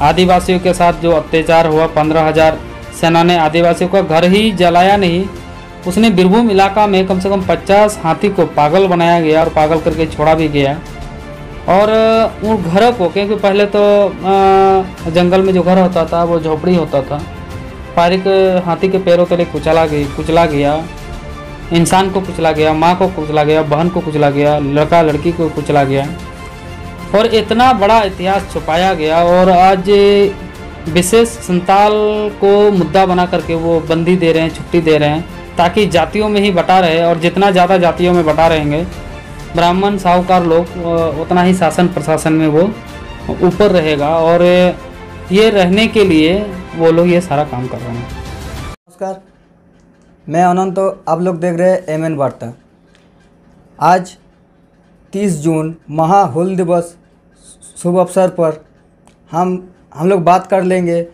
आदिवासियों के साथ जो अत्याचार हुआ, 15,000 सेना ने आदिवासियों का घर ही जलाया नहीं, उसने बीरभूम इलाका में कम से कम 50 हाथी को पागल बनाया गया और पागल करके छोड़ा भी गया। और उन घरों को, क्योंकि पहले तो जंगल में जो घर होता था वो झोपड़ी होता था, पारिक हाथी के पैरों तले कुचला गया, इंसान को कुचला गया, माँ को कुचला गया, बहन को कुचला गया, लड़का लड़की को कुचला गया, और इतना बड़ा इतिहास छुपाया गया। और आज विशेष संताल को मुद्दा बना करके वो बंदी दे रहे हैं, छुट्टी दे रहे हैं, ताकि जातियों में ही बटा रहे। और जितना ज़्यादा जातियों में बटा रहेंगे ब्राह्मण साहूकार लोग, उतना ही शासन प्रशासन में वो ऊपर रहेगा, और ये रहने के लिए वो लोग ये सारा काम कर रहे हैं। नमस्कार, मैं अनंत, आप लोग देख रहे हैं MN वार्ता। आज 30 जून महा हूल दिवस शुभ अवसर पर हम लोग बात कर लेंगे।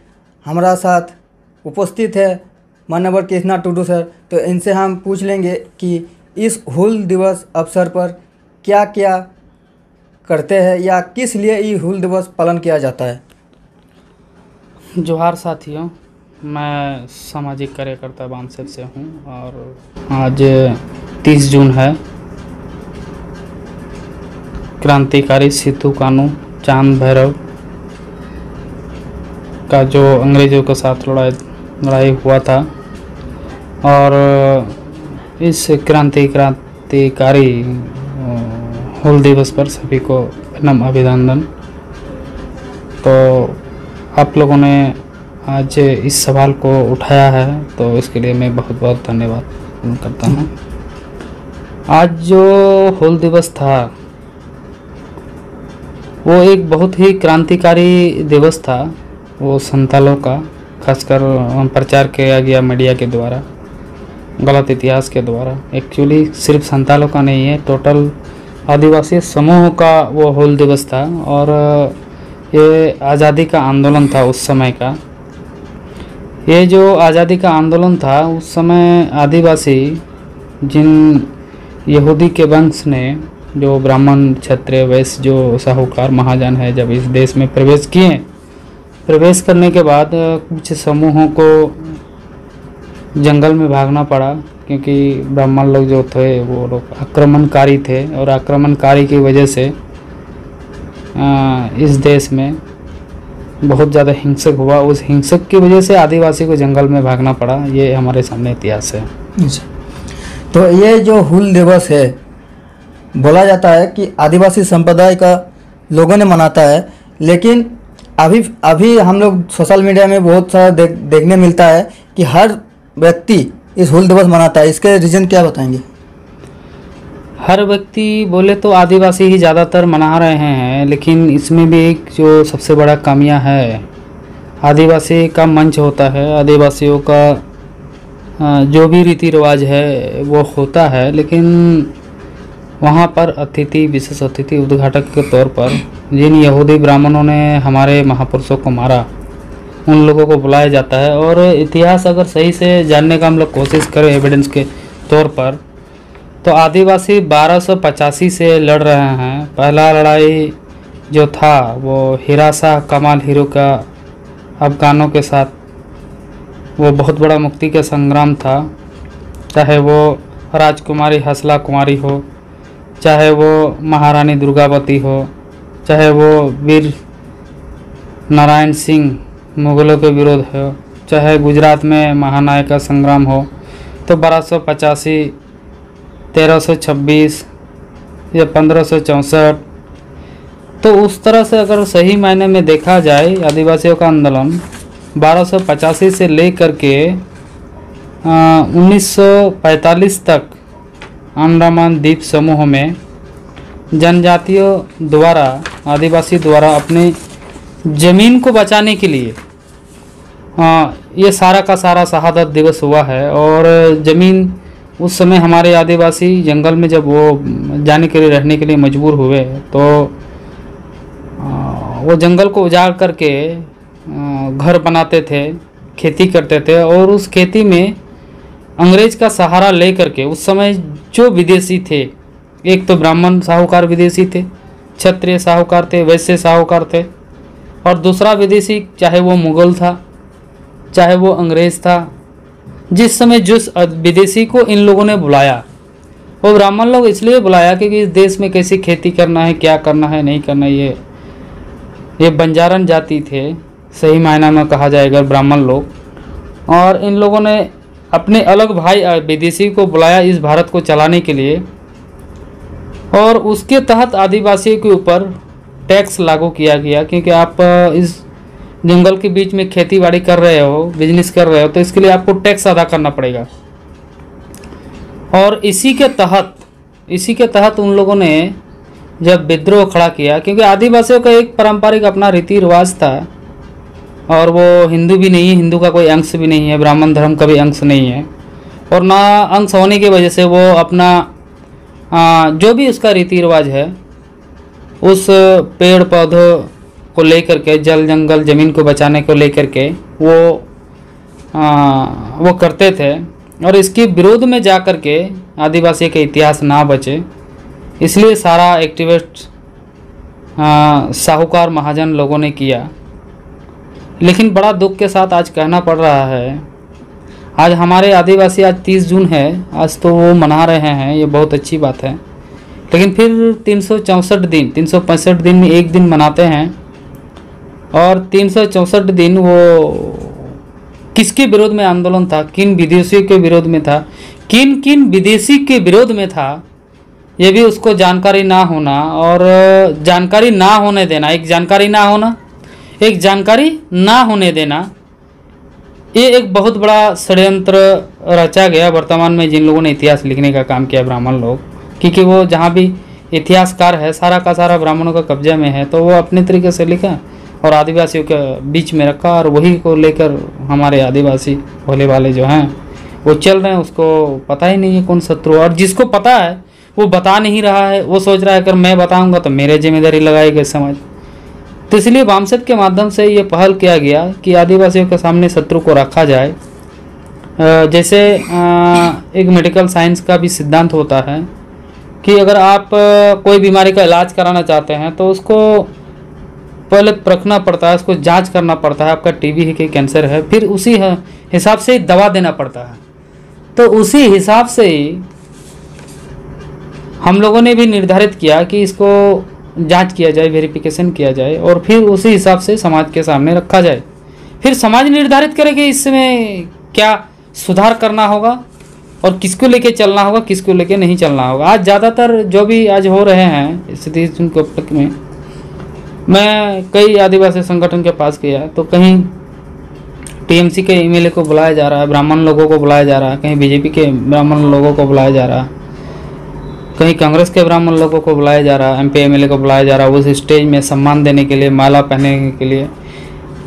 हमारा साथ उपस्थित है माननीय कृष्णा टुडू सर, तो इनसे हम पूछ लेंगे कि इस हूल दिवस अवसर पर क्या क्या करते हैं या किस लिए ये हूल दिवस पालन किया जाता है। जोहार साथियों, मैं सामाजिक कार्यकर्ता बांसर से हूँ, और आज 30 जून है। क्रांतिकारी सीतू कानू चांद भैरव का जो अंग्रेज़ों के साथ लड़ाई हुआ था, और इस क्रांतिकारी हूल दिवस पर सभी को नम अभिनंदन। तो आप लोगों ने आज इस सवाल को उठाया है, तो इसके लिए मैं बहुत बहुत धन्यवाद करता हूँ। आज जो हूल दिवस था वो एक बहुत ही क्रांतिकारी दिवस था। वो संतालों का खासकर प्रचार किया गया मीडिया के द्वारा, गलत इतिहास के द्वारा। एक्चुअली सिर्फ संतालों का नहीं है, टोटल आदिवासी समूह का वो हूल दिवस था। और ये आज़ादी का आंदोलन था उस समय का। ये जो आज़ादी का आंदोलन था उस समय आदिवासी, जिन यहूदी के वंश ने, जो ब्राह्मण क्षत्रिय वैश्य जो साहूकार महाजन है, जब इस देश में प्रवेश किए, प्रवेश करने के बाद कुछ समूहों को जंगल में भागना पड़ा, क्योंकि ब्राह्मण लोग जो थे वो लोग आक्रमणकारी थे, और आक्रमणकारी की वजह से इस देश में बहुत ज़्यादा हिंसक हुआ। उस हिंसक की वजह से आदिवासी को जंगल में भागना पड़ा। ये हमारे सामने इतिहास है। तो ये जो हूल दिवस है, बोला जाता है कि आदिवासी संप्रदाय का लोगों ने मनाता है, लेकिन अभी हम लोग सोशल मीडिया में बहुत सारा देखने मिलता है कि हर व्यक्ति इस हूल दिवस मनाता है। इसके रीज़न क्या बताएंगे? हर व्यक्ति बोले तो आदिवासी ही ज़्यादातर मना रहे हैं, लेकिन इसमें भी एक जो सबसे बड़ा कमियां है, आदिवासी का मंच होता है, आदिवासियों का जो भी रीति रिवाज है वो होता है, लेकिन वहाँ पर विशेष अतिथि उद्घाटक के तौर पर जिन यहूदी ब्राह्मणों ने हमारे महापुरुषों को मारा, उन लोगों को बुलाया जाता है। और इतिहास अगर सही से जानने का हम लोग कोशिश करें एविडेंस के तौर पर, तो आदिवासी 1285 से लड़ रहे हैं। पहला लड़ाई जो था वो हिरासा कमाल हीरो का अफगानों के साथ, वो बहुत बड़ा मुक्ति का संग्राम था। चाहे वो राजकुमारी हसला कुमारी हो, चाहे वो महारानी दुर्गावती हो, चाहे वो वीर नारायण सिंह मुगलों के विरोध हो, चाहे गुजरात में महानायक का संग्राम हो, तो 1285, 1326 या 1564, तो उस तरह से अगर सही मायने में देखा जाए आदिवासियों का आंदोलन 1285 से लेकर के 1945 तक अंडमान द्वीप समूह में जनजातियों द्वारा, आदिवासी द्वारा अपनी ज़मीन को बचाने के लिए ये सारा का सारा शहादत दिवस हुआ है। और ज़मीन उस समय हमारे आदिवासी जंगल में जब वो जाने के लिए, रहने के लिए मजबूर हुए, तो वो जंगल को उजाड़ करके घर बनाते थे, खेती करते थे, और उस खेती में अंग्रेज़ का सहारा ले करके उस समय जो विदेशी थे, एक तो ब्राह्मण साहूकार विदेशी थे, क्षत्रिय साहूकार थे, वैश्य साहूकार थे, और दूसरा विदेशी, चाहे वो मुगल था चाहे वो अंग्रेज़ था, जिस समय जिस विदेशी को इन लोगों ने बुलाया, वो ब्राह्मण लोग इसलिए बुलाया क्योंकि इस देश में कैसी खेती करना है, क्या करना है, नहीं करना है। ये बंजारन जाति थे, सही मायना में कहा जाए अगर ब्राह्मण लोग, और इन लोगों ने अपने अलग भाई विदेशी को बुलाया इस भारत को चलाने के लिए, और उसके तहत आदिवासियों के ऊपर टैक्स लागू किया गया। क्योंकि आप इस जंगल के बीच में खेती बाड़ी कर रहे हो, बिजनेस कर रहे हो, तो इसके लिए आपको टैक्स अदा करना पड़ेगा। और इसी के तहत उन लोगों ने जब विद्रोह खड़ा किया, क्योंकि आदिवासियों का एक पारंपरिक अपना रीति रिवाज था, और वो हिंदू भी नहीं है, हिंदू का कोई अंश भी नहीं है, ब्राह्मण धर्म का भी अंश नहीं है, और ना अंश होने की वजह से वो अपना जो भी उसका रीति रिवाज है उस पेड़ पौधों को लेकर के, जल जंगल ज़मीन को बचाने को लेकर के वो करते थे। और इसके विरोध में जा कर के आदिवासी का इतिहास ना बचे, इसलिए सारा एक्टिविस्ट साहूकार महाजन लोगों ने किया। लेकिन बड़ा दुख के साथ आज कहना पड़ रहा है, आज हमारे आदिवासी, आज 30 जून है, आज तो वो मना रहे हैं, ये बहुत अच्छी बात है। लेकिन फिर 364 दिन 365 दिन में एक दिन मनाते हैं, और 364 दिन वो किसके विरोध में आंदोलन था, किन विदेशियों के विरोध में था, किन किन विदेशी के विरोध में था, ये भी उसको जानकारी ना होना, और जानकारी ना होने देना, एक जानकारी ना होने देना, ये एक बहुत बड़ा षड्यंत्र रचा गया वर्तमान में जिन लोगों ने इतिहास लिखने का काम किया, ब्राह्मण लोग। क्योंकि वो जहाँ भी इतिहासकार है सारा का सारा ब्राह्मणों का कब्जे में है, तो वो अपने तरीके से लिखा और आदिवासियों के बीच में रखा, और वही को लेकर हमारे आदिवासी भोले वाले जो हैं वो चल रहे हैं। उसको पता ही नहीं है कौन शत्रु, और जिसको पता है वो बता नहीं रहा है, वो सोच रहा है अगर मैं बताऊंगा तो मेरे जिम्मेदारी लगाएगा समाज। तो इसलिए वामसद के माध्यम से ये पहल किया गया कि आदिवासियों के सामने शत्रु को रखा जाए। जैसे एक मेडिकल साइंस का भी सिद्धांत होता है कि अगर आप कोई बीमारी का इलाज कराना चाहते हैं तो उसको पहले परखना पड़ता है, उसको जांच करना पड़ता है, आपका टीबी है कि कैंसर है, फिर उसी हिसाब से दवा देना पड़ता है। तो उसी हिसाब से ही हम लोगों ने भी निर्धारित किया कि इसको जांच किया जाए, वेरिफिकेशन किया जाए, और फिर उसी हिसाब से समाज के सामने रखा जाए। फिर समाज निर्धारित करे कि इसमें क्या सुधार करना होगा और किसको लेके चलना होगा, किसको लेके नहीं चलना होगा। आज ज़्यादातर जो भी आज हो रहे हैं स्थिति में, मैं कई आदिवासी संगठन के पास गया तो कहीं टीएमसी के एमएलए को बुलाया जा रहा है, ब्राह्मण लोगों को बुलाया जा रहा है, कहीं बीजेपी के ब्राह्मण लोगों को बुलाया जा रहा है, कहीं कांग्रेस के ब्राह्मण लोगों को बुलाया जा रहा है, एमपी एमएलए को बुलाया जा रहा है उस स्टेज में सम्मान देने के लिए, माला पहनने के लिए।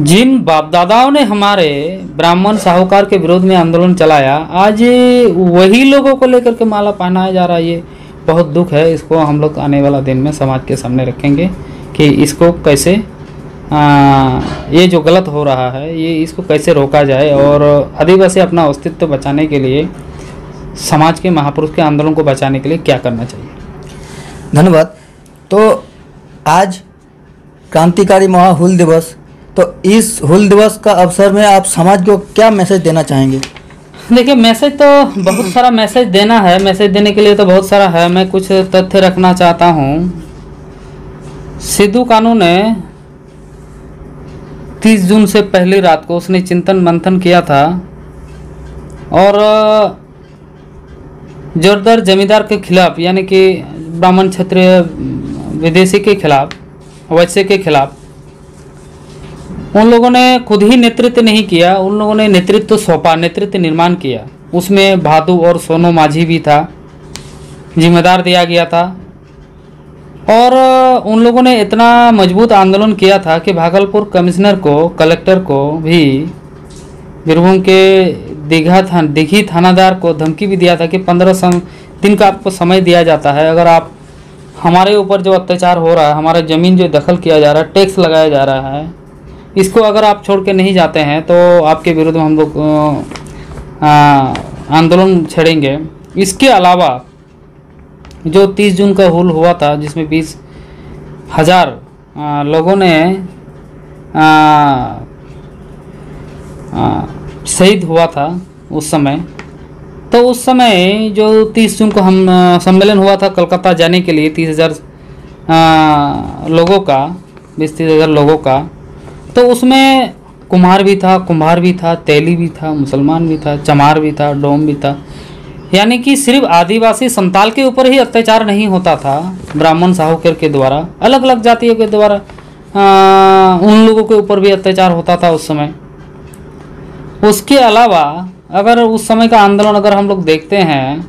जिन बाप दादाओं ने हमारे ब्राह्मण साहूकार के विरोध में आंदोलन चलाया, आज वही लोगों को लेकर के माला पहनाया जा रहा है। ये बहुत दुख है। इसको हम लोग आने वाला दिन में समाज के सामने रखेंगे कि इसको कैसे ये जो गलत हो रहा है ये इसको कैसे रोका जाए, और आदिवासी अपना अस्तित्व बचाने के लिए, समाज के महापुरुष के आंदोलन को बचाने के लिए क्या करना चाहिए। धन्यवाद। तो आज क्रांतिकारी महा हूल दिवस, तो इस हूल दिवस का अवसर में आप समाज को क्या मैसेज देना चाहेंगे? देखिए, मैसेज तो बहुत सारा मैसेज देना है, मैसेज देने के लिए तो बहुत सारा है। मैं कुछ तथ्य रखना चाहता हूँ। सिद्धू कानू ने 30 जून से पहली रात को उसने चिंतन मंथन किया था, और जोरदार जमींदार के खिलाफ, यानी कि ब्राह्मण क्षत्रिय विदेशी के खिलाफ, वैश्य के खिलाफ, उन लोगों ने खुद ही नेतृत्व नहीं किया, उन लोगों ने नेतृत्व सौंपा, नेतृत्व निर्माण किया। उसमें भादू और सोनू माझी भी था, जिम्मेदार दिया गया था। और उन लोगों ने इतना मजबूत आंदोलन किया था कि भागलपुर कमिश्नर को, कलेक्टर को भी, बीरभूम के दिघी थानादार को धमकी भी दिया था कि 15 दिन का आपको समय दिया जाता है। अगर आप हमारे ऊपर जो अत्याचार हो रहा है, हमारा ज़मीन जो दखल किया जा रहा है, टैक्स लगाया जा रहा है, इसको अगर आप छोड़ के नहीं जाते हैं तो आपके विरुद्ध हम लोग आंदोलन छेड़ेंगे। इसके अलावा जो 30 जून का हूल हुआ था, जिसमें 20,000 लोगों ने शहीद हुआ था उस समय। तो उस समय जो 30 जून को हम सम्मेलन हुआ था कलकत्ता जाने के लिए 30,000 लोगों का, 20-30 हज़ार लोगों का, तो उसमें कुम्हार भी था, कुम्हार भी था, तेली भी था, मुसलमान भी था, चमार भी था, डोम भी था। यानी कि सिर्फ आदिवासी संताल के ऊपर ही अत्याचार नहीं होता था, ब्राह्मण साहूकर के द्वारा, अलग अलग जातियों के द्वारा उन लोगों के ऊपर भी अत्याचार होता था उस समय। उसके अलावा अगर उस समय का आंदोलन अगर हम लोग देखते हैं,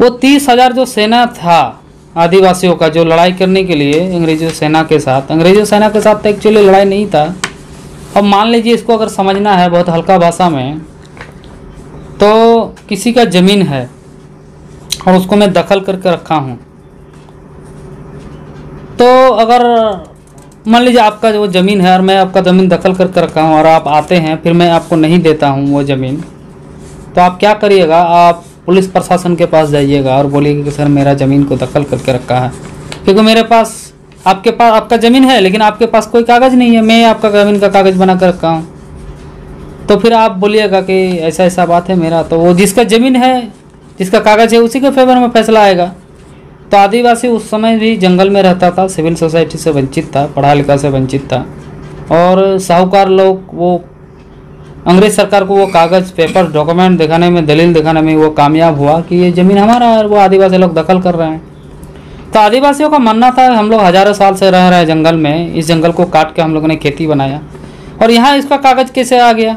वो 30,000 जो सेना था आदिवासियों का, जो लड़ाई करने के लिए अंग्रेजों सेना के साथ, अंग्रेजों सेना के साथ तो एक्चुअली लड़ाई नहीं था। अब मान लीजिए इसको अगर समझना है बहुत हल्का भाषा में, तो किसी का ज़मीन है और उसको मैं दखल करके रखा हूँ, तो अगर मान लीजिए आपका जो ज़मीन है और मैं आपका ज़मीन दखल करके रखा हूँ और आप आते हैं, फिर मैं आपको नहीं देता हूँ वो ज़मीन, तो आप क्या करिएगा, आप पुलिस प्रशासन के पास जाइएगा और बोलिएगा कि सर मेरा ज़मीन को दखल करके रखा है, क्योंकि मेरे पास आपका ज़मीन है लेकिन आपके पास कोई कागज़ नहीं है, मैं आपका ज़मीन का कागज़ बना कर रखा हूँ। तो फिर आप बोलिएगा कि ऐसा ऐसा बात है मेरा, तो वो जिसका ज़मीन है, जिसका कागज़ है, उसी के फेवर में फैसला आएगा। तो आदिवासी उस समय भी जंगल में रहता था, सिविल सोसाइटी से वंचित था, पढ़ा लिखा से वंचित था, और साहूकार लोग वो अंग्रेज सरकार को वो कागज़, पेपर, डॉक्यूमेंट दिखाने में, दलील दिखाने में वो कामयाब हुआ कि ये ज़मीन हमारा है और वो आदिवासी लोग दखल कर रहे हैं। तो आदिवासियों का मानना था हम लोग हज़ारों साल से रह रहे हैं जंगल में, इस जंगल को काट के हम लोगों ने खेती बनाया और यहाँ इसका कागज़ कैसे आ गया।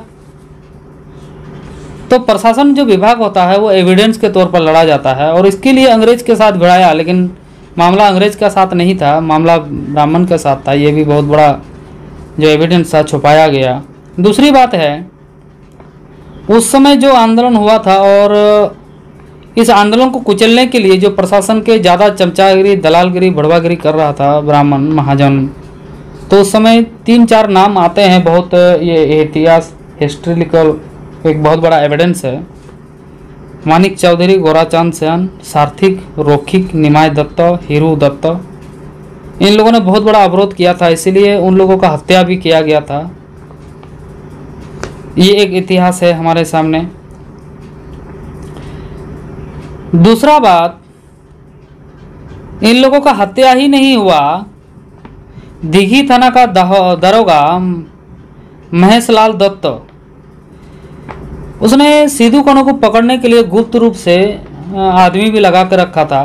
तो प्रशासन जो विभाग होता है वो एविडेंस के तौर पर लड़ा जाता है और इसके लिए अंग्रेज के साथ भिड़ाया, लेकिन मामला अंग्रेज का साथ नहीं था, मामला ब्राह्मण के साथ था। ये भी बहुत बड़ा जो एविडेंस था छुपाया गया। दूसरी बात है, उस समय जो आंदोलन हुआ था और इस आंदोलन को कुचलने के लिए जो प्रशासन के ज़्यादा चमचागिरी, दलालगिरी, भड़वागिरी कर रहा था ब्राह्मण महाजन, तो उस समय 3-4 नाम आते हैं, बहुत ये इतिहास हिस्ट्रिकल एक बहुत बड़ा एविडेंस है। मानिक चौधरी, गोराचांद सेन, सार्थिक, रोखिक, निमाय दत्त, हीरू दत्त, इन लोगों ने बहुत बड़ा अवरोध किया था, इसीलिए उन लोगों का हत्या भी किया गया था। ये एक इतिहास है हमारे सामने। दूसरा बात, इन लोगों का हत्या ही नहीं हुआ, दिघी थाना का दरोगा महेशलाल दत्त, उसने सिद्धू कानू को पकड़ने के लिए गुप्त रूप से आदमी भी लगा कर रखा था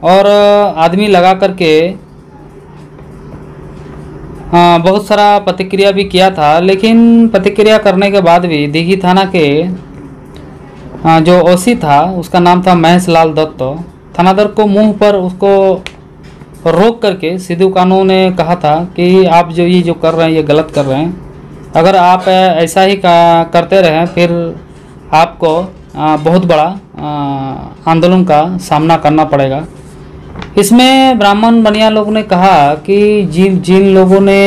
और आदमी लगा करके बहुत सारा प्रतिक्रिया भी किया था। लेकिन प्रतिक्रिया करने के बाद भी दिघी थाना के जो ओसी था, उसका नाम था महेशलाल दत्त, थानादार को मुंह पर उसको रोक करके सिद्धू कानू ने कहा था कि आप ये जो कर रहे हैं ये गलत कर रहे हैं, अगर आप ऐसा ही करते रहें फिर आपको बहुत बड़ा आंदोलन का सामना करना पड़ेगा। इसमें ब्राह्मण बनिया लोगों ने कहा कि जिन लोगों ने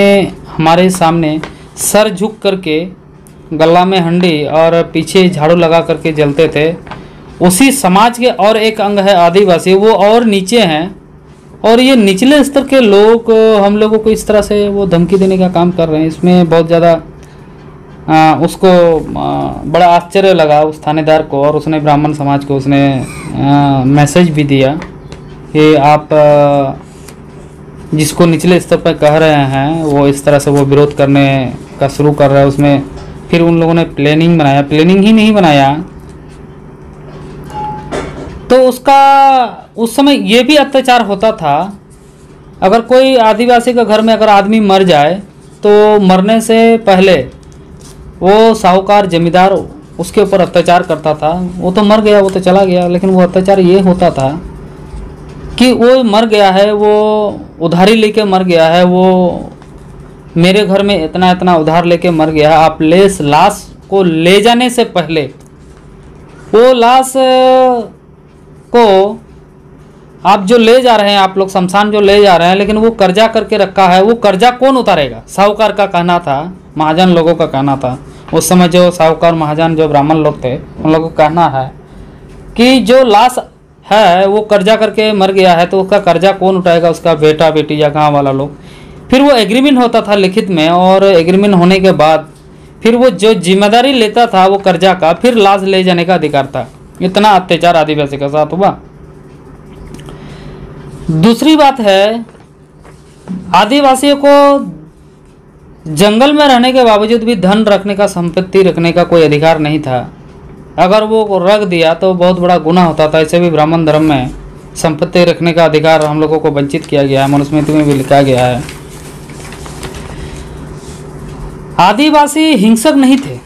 हमारे सामने सर झुक करके गला में हंडी और पीछे झाड़ू लगा करके जलते थे, उसी समाज के और एक अंग है आदिवासी, वो और नीचे हैं, और ये निचले स्तर के लोग हम लोगों को इस तरह से वो धमकी देने का काम कर रहे हैं। इसमें बहुत ज़्यादा उसको बड़ा आश्चर्य लगा उस थानेदार को, और उसने ब्राह्मण समाज को उसने मैसेज भी दिया कि आप जिसको निचले स्तर पर कह रहे हैं वो इस तरह से वो विरोध करने का शुरू कर रहा है। उसमें फिर उन लोगों ने प्लानिंग बनाया, प्लानिंग ही नहीं बनाया तो उसका उस समय ये भी अत्याचार होता था। अगर कोई आदिवासी के घर में अगर आदमी मर जाए तो मरने से पहले वो साहूकार जमींदार उसके ऊपर अत्याचार करता था। वो तो मर गया, वो तो चला गया, लेकिन वो अत्याचार ये होता था कि वो मर गया है, वो उधारी लेके मर गया है, वो मेरे घर में इतना इतना उधार लेके मर गया है, आप लाश को ले जाने से पहले वो लाश को आप जो ले जा रहे हैं, आप लोग शमशान जो ले जा रहे हैं, लेकिन वो कर्जा करके रखा है, वो कर्जा कौन उतारेगा? साहूकार का कहना था, महाजन लोगों का कहना था। उस समय जो साहूकार महाजन जो ब्राह्मण लोग थे उन लोगों का कहना है कि जो लाश है वो कर्जा करके मर गया है, तो उसका कर्जा कौन उठाएगा? उसका बेटा बेटी या गाँव वाला लोग। फिर वो एग्रीमेंट होता था लिखित में, और एग्रीमेंट होने के बाद फिर वो जो जिम्मेदारी लेता था वो कर्जा का, फिर लाश ले जाने का अधिकार था। इतना अत्याचार आदिवासी के साथ हुआ। दूसरी बात है, आदिवासियों को जंगल में रहने के बावजूद भी धन रखने का, संपत्ति रखने का कोई अधिकार नहीं था। अगर वो रख दिया तो बहुत बड़ा गुनाह होता था। इसे भी ब्राह्मण धर्म में संपत्ति रखने का अधिकार हम लोगों को वंचित किया गया है, मनुस्मृति में भी लिखा गया है। आदिवासी हिंसक नहीं थे,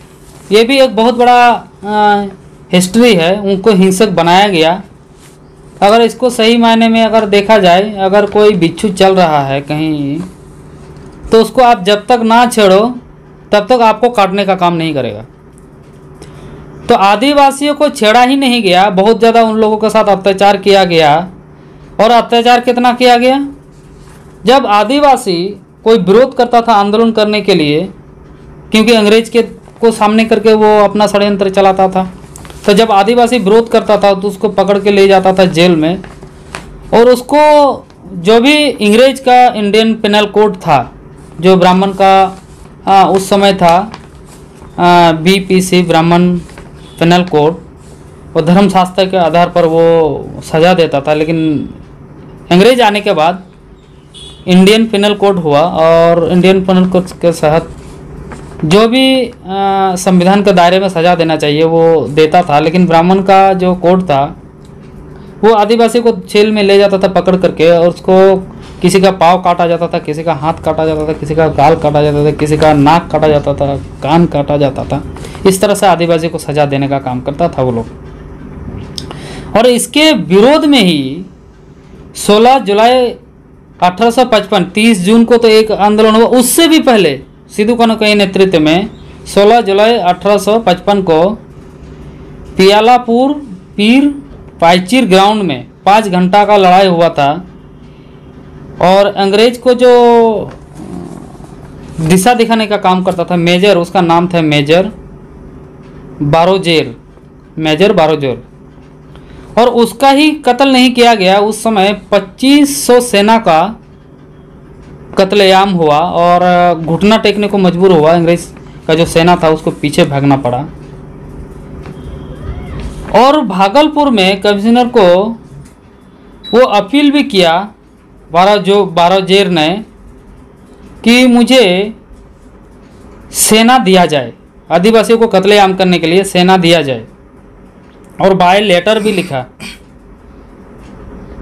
ये भी एक बहुत बड़ा हिस्ट्री है। उनको हिंसक बनाया गया। अगर इसको सही मायने में अगर देखा जाए, अगर कोई बिच्छू चल रहा है कहीं, तो उसको आप जब तक ना छेड़ो तब तक आपको काटने का काम नहीं करेगा। तो आदिवासियों को छेड़ा ही नहीं गया, बहुत ज़्यादा उन लोगों के साथ अत्याचार किया गया। और अत्याचार कितना किया गया, जब आदिवासी कोई विरोध करता था आंदोलन करने के लिए, क्योंकि अंग्रेज के को सामने करके वो अपना षड्यंत्र चलाता था, तो जब आदिवासी विरोध करता था तो उसको पकड़ के ले जाता था जेल में। और उसको जो भी अंग्रेज का इंडियन पेनल कोड था, जो ब्राह्मण का उस समय था, बीपीसी ब्राह्मण पेनल कोड, और धर्मशास्त्र के आधार पर वो सज़ा देता था। लेकिन अंग्रेज आने के बाद इंडियन पेनल कोड हुआ, और इंडियन पेनल कोड के तहत जो भी संविधान के दायरे में सज़ा देना चाहिए वो देता था। लेकिन ब्राह्मण का जो कोड था वो आदिवासी को जेल में ले जाता था पकड़ करके, और उसको किसी का पाँव काटा जाता था, किसी का हाथ काटा जाता था, किसी का गाल काटा जाता था, किसी का नाक काटा जाता था, कान काटा जाता था। इस तरह से आदिवासी को सज़ा देने का काम करता था वो लोग। और इसके विरोध में ही 16 जुलाई 1855, 30 जून को तो एक आंदोलन हुआ। उससे भी पहले सिद्धू कान्हू के नेतृत्व में 16 जुलाई 1855 को पियालापुर पीर पाइचिर ग्राउंड में 5 घंटा का लड़ाई हुआ था। और अंग्रेज को जो दिशा दिखाने का काम करता था मेजर, उसका नाम था मेजर बारोजेर, मेजर बारोजेर। और उसका ही कत्ल नहीं किया गया। उस समय 2500 सेना का कत्लेआम हुआ और घुटना टेकने को मजबूर हुआ। अंग्रेज का जो सेना था उसको पीछे भागना पड़ा। और भागलपुर में कमिश्नर को वो अपील भी किया बारोजेर ने कि मुझे सेना दिया जाए, आदिवासियों को कत्लेआम करने के लिए सेना दिया जाए। और बाय लेटर भी लिखा।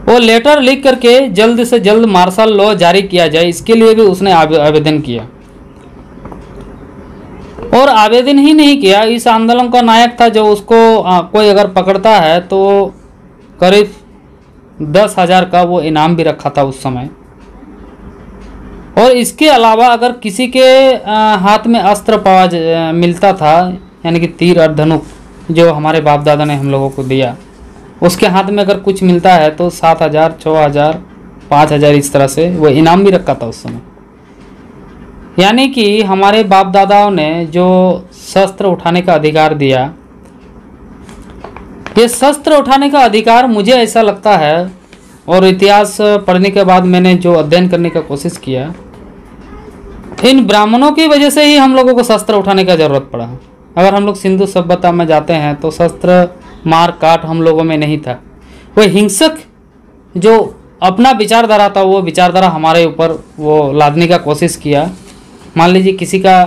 वो लेटर लिख करके जल्द से जल्द मार्शल लॉ जारी किया जाए, इसके लिए भी उसने आवेदन किया। और आवेदन ही नहीं किया, इस आंदोलन का नायक था जो उसको कोई अगर पकड़ता है तो करीब 10,000 का वो इनाम भी रखा था उस समय। और इसके अलावा अगर किसी के हाथ में अस्त्र मिलता था, यानी कि तीर और धनुक जो हमारे बाप दादा ने हम लोगों को दिया, उसके हाथ में अगर कुछ मिलता है तो 7,000, 6,000, 5,000 इस तरह से वो इनाम भी रखा था उस समय। यानी कि हमारे बाप दादाओं ने जो शस्त्र उठाने का अधिकार दिया, ये शस्त्र उठाने का अधिकार मुझे ऐसा लगता है, और इतिहास पढ़ने के बाद मैंने जो अध्ययन करने का कोशिश किया, इन ब्राह्मणों की वजह से ही हम लोगों को शस्त्र उठाने का ज़रूरत पड़ा। अगर हम लोग सिंधु सभ्यता में जाते हैं तो शस्त्र मार काट हम लोगों में नहीं था। वो हिंसक जो अपना विचारधारा था वो विचारधारा हमारे ऊपर वो लादने का कोशिश किया। मान लीजिए किसी का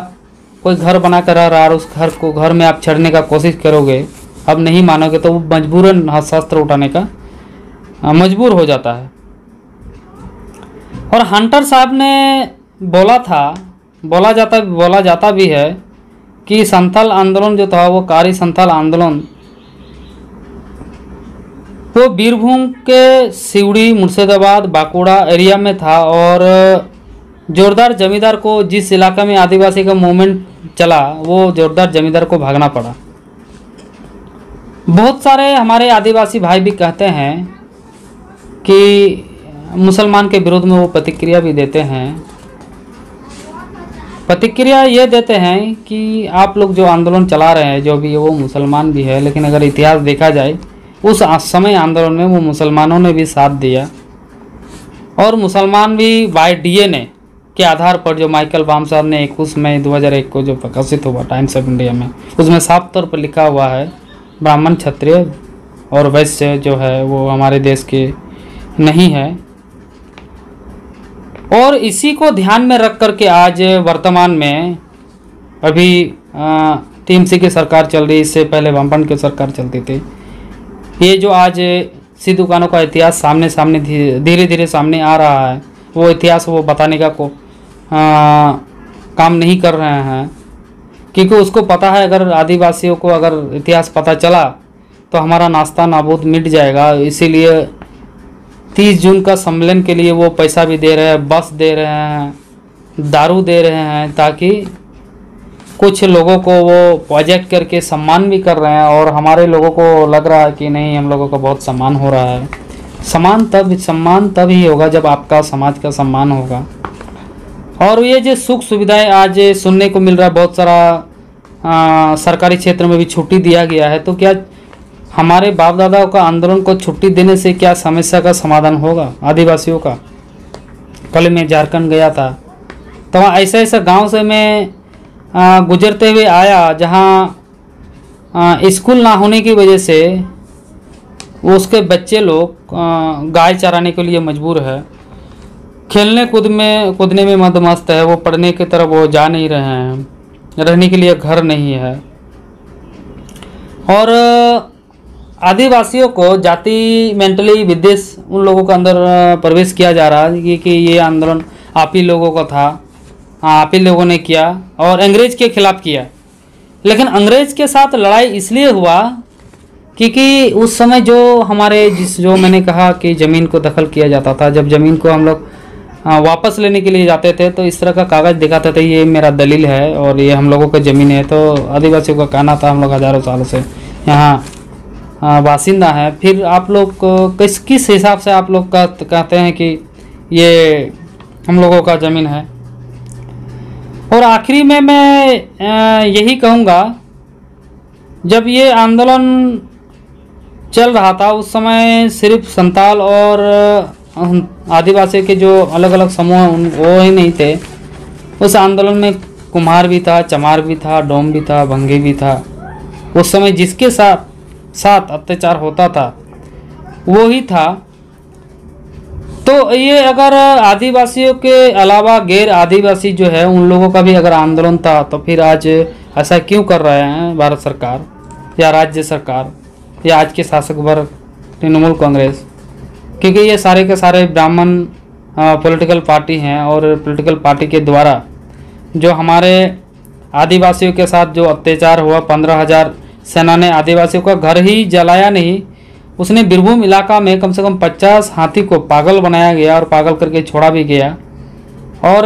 कोई घर बना कर रह रहा है और उस घर में आप चढ़ने का कोशिश करोगे, अब नहीं मानोगे तो वो मजबूरन शस्त्र उठाने का मजबूर हो जाता है। और हंटर साहब ने बोला था, बोला जाता भी है कि संथाल आंदोलन जो था वो कारी संथाल आंदोलन वो बीरभूम के सिवड़ी, मुर्शिदाबाद, बांकुड़ा एरिया में था। और जोरदार जमींदार को, जिस इलाका में आदिवासी का मूवमेंट चला, वो जोरदार जमींदार को भागना पड़ा। बहुत सारे हमारे आदिवासी भाई भी कहते हैं कि मुसलमान के विरोध में वो प्रतिक्रिया भी देते हैं। प्रतिक्रिया ये देते हैं कि आप लोग जो आंदोलन चला रहे हैं, जो भी है वो मुसलमान भी है, लेकिन अगर इतिहास देखा जाए उस समय आंदोलन में वो मुसलमानों ने भी साथ दिया। और मुसलमान भी बाय डीएनए के आधार पर जो माइकल बाम साहब ने 21 मई 2001 को जो प्रकाशित हुआ टाइम्स ऑफ इंडिया में, उसमें साफ तौर पर लिखा हुआ है ब्राह्मण, क्षत्रिय और वैश्य जो है वो हमारे देश के नहीं है। और इसी को ध्यान में रख कर के आज वर्तमान में अभी टीएमसी की सरकार चल रही, इससे पहले वामपंथ की सरकार चलती थी। ये जो आज सिद्ध दुकानों का इतिहास सामने धीरे धीरे सामने आ रहा है, वो इतिहास वो बताने का काम नहीं कर रहे हैं, क्योंकि उसको पता है अगर आदिवासियों को अगर इतिहास पता चला तो हमारा नाश्ता नाबूद मिट जाएगा। इसीलिए 30 जून का सम्मेलन के लिए वो पैसा भी दे रहे हैं, बस दे रहे हैं, दारू दे रहे हैं, ताकि कुछ लोगों को वो प्रोजेक्ट करके सम्मान भी कर रहे हैं। और हमारे लोगों को लग रहा है कि नहीं, हम लोगों का बहुत सम्मान हो रहा है। सम्मान तब ही होगा जब आपका समाज का सम्मान होगा। और ये जो सुख सुविधाएं आज सुनने को मिल रहा है, बहुत सारा सरकारी क्षेत्र में भी छुट्टी दिया गया है, तो क्या हमारे बाप दादाओं का आंदोलन को छुट्टी देने से क्या समस्या का समाधान होगा आदिवासियों का? कल मैं झारखंड गया था, तो वहाँ ऐसा गांव से मैं गुजरते हुए आया जहाँ स्कूल ना होने की वजह से उसके बच्चे लोग गाय चराने के लिए मजबूर है, खेलने कूदने में मदमस्त है, वो पढ़ने की तरफ वो जा नहीं रहे हैं, रहने के लिए घर नहीं है। और आदिवासियों को जाति मेंटली विद्वेष उन लोगों के अंदर प्रवेश किया जा रहा है कि ये आंदोलन आप ही लोगों का था, आप ही लोगों ने किया और अंग्रेज के खिलाफ किया। लेकिन अंग्रेज के साथ लड़ाई इसलिए हुआ क्योंकि उस समय जो हमारे जो मैंने कहा कि ज़मीन को दखल किया जाता था, जब ज़मीन को हम लोग वापस लेने के लिए जाते थे तो इस तरह का कागज़ दिखाते थे, ये मेरा दलील है और ये हम लोगों का ज़मीन है। तो आदिवासियों का कहना था हम लोग हज़ारों सालों से यहाँ बासिंदा है। फिर आप लोग किस हिसाब से आप लोग कहते हैं कि ये हम लोगों का ज़मीन है? और आखिरी में मैं यही कहूँगा, जब ये आंदोलन चल रहा था उस समय सिर्फ संताल और आदिवासी के जो अलग अलग समूह वो ही नहीं थे। उस आंदोलन में कुम्हार भी था, चमार भी था, डोम भी था, भंगी भी था। उस समय जिसके साथ अत्याचार होता था वो ही था। तो ये अगर आदिवासियों के अलावा गैर आदिवासी जो है उन लोगों का भी अगर आंदोलन था तो फिर आज ऐसा क्यों कर रहे हैं भारत सरकार या राज्य सरकार या आज के शासक वर्ग तृणमूल कांग्रेस? क्योंकि ये सारे के सारे ब्राह्मण पॉलिटिकल पार्टी हैं और पॉलिटिकल पार्टी के द्वारा जो हमारे आदिवासियों के साथ जो अत्याचार हुआ, 15,000 सेना ने आदिवासियों का घर ही जलाया नहीं, उसने बीरभूम इलाका में कम से कम 50 हाथी को पागल बनाया गया और पागल करके छोड़ा भी गया। और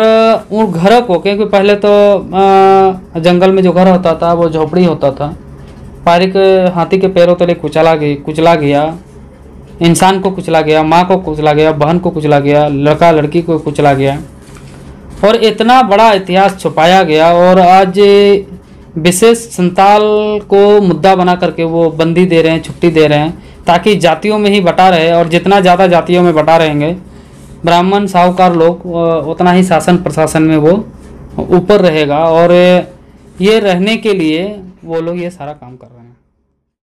उन घरों को, क्योंकि पहले तो जंगल में जो घर होता था वो झोपड़ी होता था, पारिक हाथी के पैरों तले कुचला गया, इंसान को कुचला गया, माँ को कुचला गया, बहन को कुचला गया, लड़का लड़की को कुचला गया और इतना बड़ा इतिहास छुपाया गया। और आज विशेष संताल को मुद्दा बना करके वो बंदी दे रहे हैं, छुट्टी दे रहे हैं ताकि जातियों में ही बटा रहे। और जितना ज़्यादा जातियों में बटा रहेंगे ब्राह्मण साहूकार लोग, उतना ही शासन प्रशासन में वो ऊपर रहेगा। और ये रहने के लिए वो लोग ये सारा काम कर रहे हैं।